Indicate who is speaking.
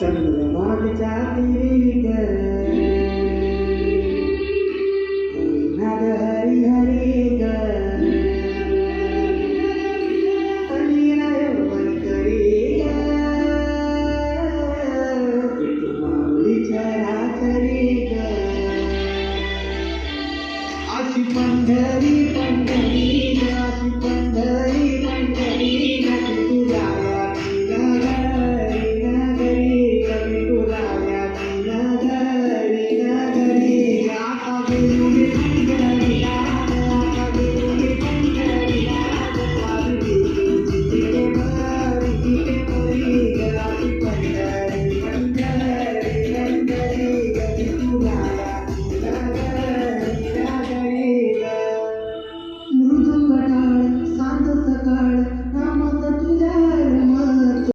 Speaker 1: चंद्रभागच्या तिरी ग नाद हरी हरी ग करी ग माऊलीच्या रातरी ग अशी पंढरी